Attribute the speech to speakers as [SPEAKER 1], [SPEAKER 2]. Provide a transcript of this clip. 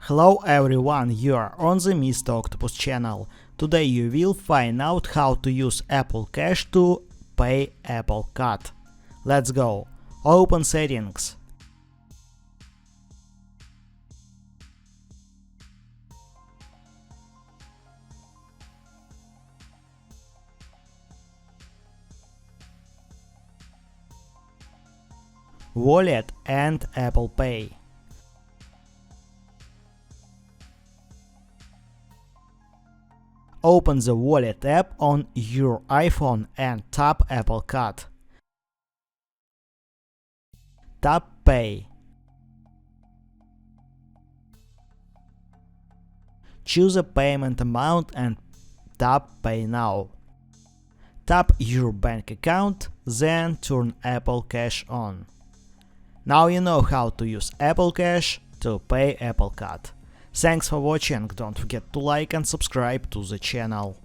[SPEAKER 1] Hello everyone, you are on the Mr. Octopus channel. Today you will find out how to use Apple Cash to pay Apple Card. Let's go. Open settings. Wallet and Apple Pay. Open the Wallet app on your iPhone and tap Apple Card. Tap Pay. Choose a payment amount and tap Pay Now. Tap your bank account, then turn Apple Cash on. Now you know how to use Apple Cash to pay Apple Card. Thanks for watching, don't forget to like and subscribe to the channel.